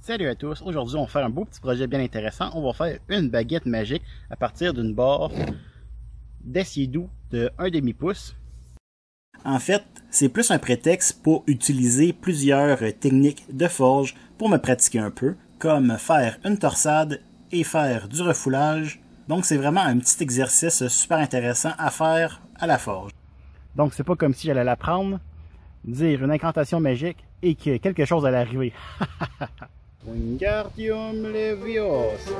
Salut à tous, aujourd'hui on va faire un beau petit projet bien intéressant. On va faire une baguette magique à partir d'une barre d'acier doux de 1/2 pouce. En fait, c'est plus un prétexte pour utiliser plusieurs techniques de forge pour me pratiquer un peu, comme faire une torsade et faire du refoulage. Donc c'est vraiment un petit exercice super intéressant à faire à la forge. Donc c'est pas comme si j'allais l'apprendre, dire une incantation magique et que quelque chose allait arriver. Wingardium Leviosa.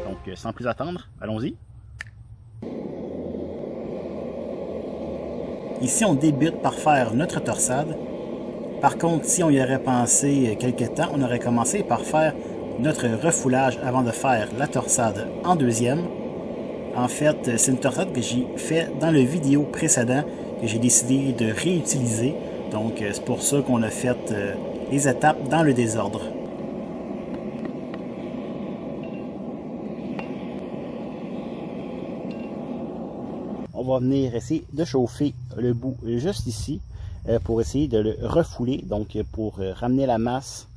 Donc sans plus attendre, allons-y. Ici on débute par faire notre torsade. Par contre, si on y aurait pensé quelques temps, on aurait commencé par faire notre refoulage avant de faire la torsade en deuxième. En fait, c'est une torsade que j'ai fait dans le vidéo précédent que j'ai décidé de réutiliser. Donc, c'est pour ça qu'on a fait les étapes dans le désordre. On va venir essayer de chauffer le bout juste ici. Pour essayer de le refouler, donc pour ramener la masse,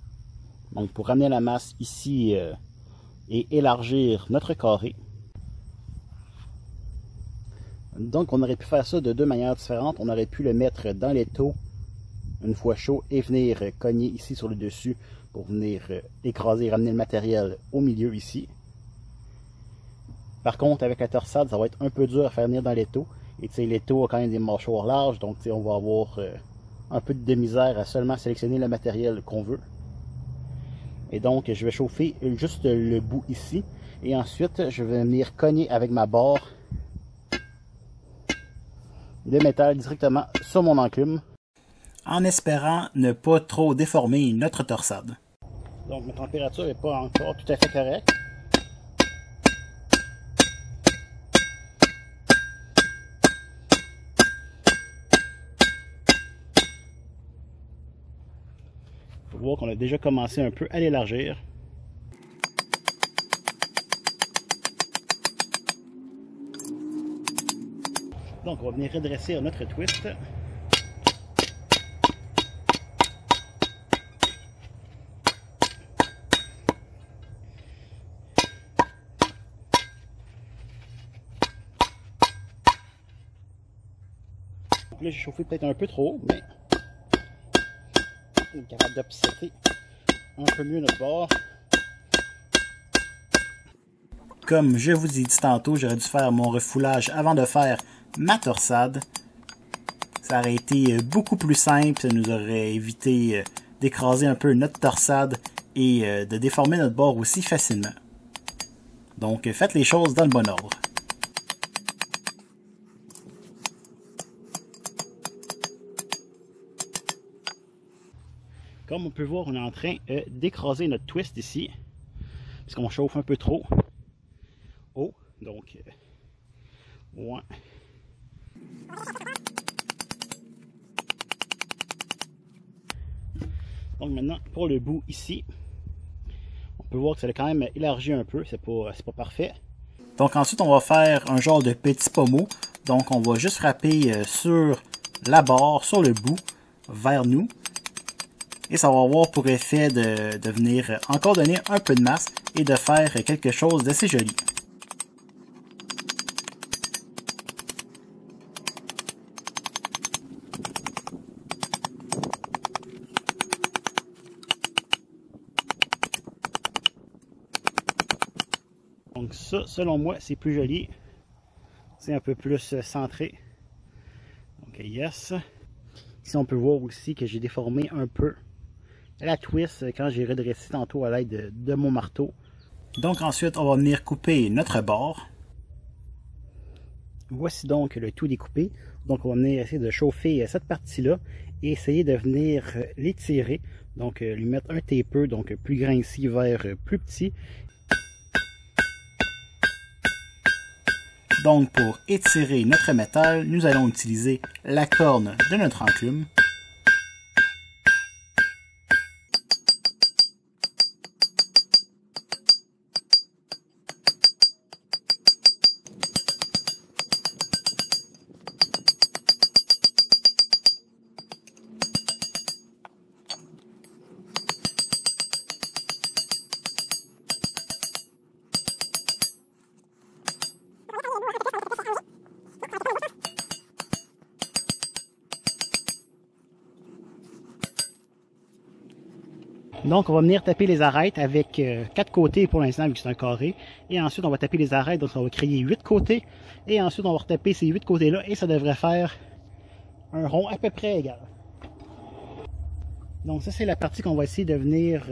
ici et élargir notre carré. Donc on aurait pu faire ça de deux manières différentes. On aurait pu le mettre dans l'étau une fois chaud et venir cogner ici sur le dessus pour venir écraser et ramener le matériel au milieu ici. Par contre avec la torsade ça va être un peu dur à faire venir dans l'étau. Et tu sais, l'étau a quand même des mâchoires larges, donc on va avoir un peu de misère à seulement sélectionner le matériel qu'on veut. Et donc je vais chauffer juste le bout ici. Et ensuite je vais venir cogner avec ma barre le métal directement sur mon enclume. En espérant ne pas trop déformer notre torsade. Donc ma température n'est pas encore tout à fait correcte. Vous voir qu'on a déjà commencé un peu à l'élargir. Donc on va venir redresser notre twist. Donc là j'ai chauffé peut-être un peu trop haut, mais on est capable d'upsetter un peu mieux notre barre. Comme je vous ai dit tantôt, j'aurais dû faire mon refoulage avant de faire ma torsade. Ça aurait été beaucoup plus simple, ça nous aurait évité d'écraser un peu notre torsade et de déformer notre barre aussi facilement. Donc faites les choses dans le bon ordre. Comme on peut voir, on est en train d'écraser notre twist ici, parce qu'on chauffe un peu trop haut. Donc, ouais. Donc maintenant, pour le bout ici, on peut voir que ça a quand même élargi un peu, c'est pas parfait. Donc ensuite, on va faire un genre de petit pommeau. Donc on va juste frapper sur la barre, sur le bout, vers nous. Et ça va avoir pour effet de venir encore donner un peu de masse et de faire quelque chose d'assez joli. Donc ça, selon moi, c'est plus joli. C'est un peu plus centré. Donc yes. Ici, on peut voir aussi que j'ai déformé un peu la twist quand j'ai redressé tantôt à l'aide de mon marteau. Donc ensuite, on va venir couper notre barre. Voici donc le tout découpé. Donc on va venir essayer de chauffer cette partie-là et essayer de venir l'étirer. Donc lui mettre un taper, donc plus grand ici vers plus petit. Donc pour étirer notre métal, nous allons utiliser la corne de notre enclume. Donc, on va venir taper les arêtes avec 4 côtés pour l'instant, vu que c'est un carré. Et ensuite, on va taper les arêtes, donc on va créer 8 côtés. Et ensuite, on va retaper ces 8 côtés-là et ça devrait faire un rond à peu près égal. Donc, ça, c'est la partie qu'on va essayer de venir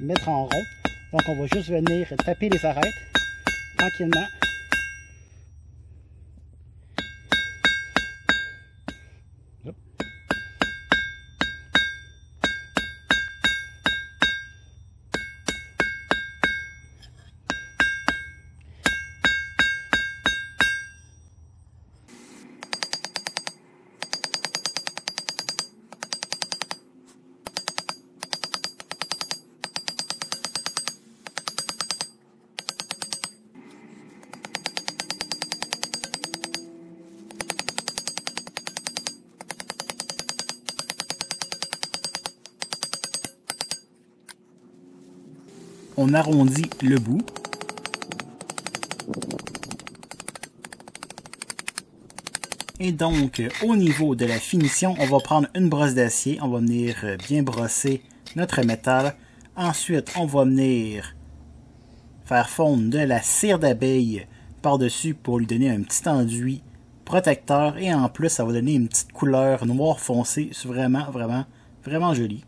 mettre en rond. Donc, on va juste venir taper les arêtes tranquillement. On arrondit le bout. Et donc, au niveau de la finition, on va prendre une brosse d'acier. On va venir bien brosser notre métal. Ensuite, on va venir faire fondre de la cire d'abeille par-dessus pour lui donner un petit enduit protecteur. Et en plus, ça va donner une petite couleur noir foncé. C'est vraiment, vraiment, vraiment joli.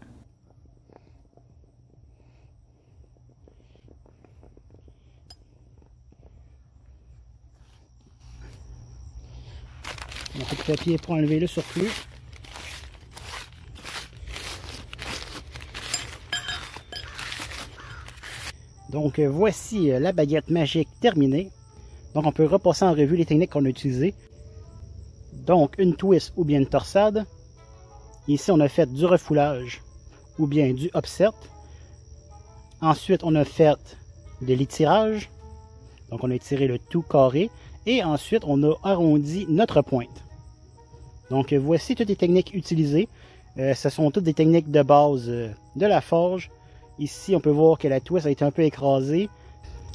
On fait le papier pour enlever le surplus. Donc voici la baguette magique terminée. Donc on peut repasser en revue les techniques qu'on a utilisées. Donc une twist ou bien une torsade. Ici on a fait du refoulage ou bien du offset. Ensuite on a fait de l'étirage. Donc on a étiré le tout carré. Et ensuite on a arrondi notre pointe. Donc voici toutes les techniques utilisées. Ce sont toutes des techniques de base de la forge. Ici on peut voir que la twist a été un peu écrasée.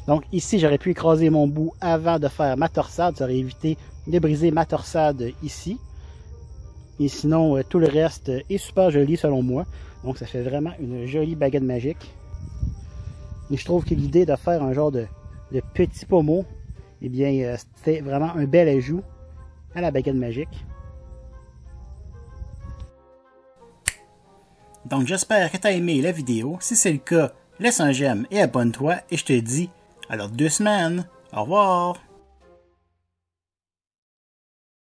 Donc ici j'aurais pu écraser mon bout avant de faire ma torsade. Ça aurait évité de briser ma torsade ici. Et sinon tout le reste est super joli selon moi. Donc ça fait vraiment une jolie baguette magique. Et je trouve que l'idée de faire un genre de petit pommeau, eh bien c'était vraiment un bel ajout à la baguette magique. Donc j'espère que tu as aimé la vidéo. Si c'est le cas, laisse un j'aime et abonne-toi. Et je te dis à dans 2 semaines. Au revoir!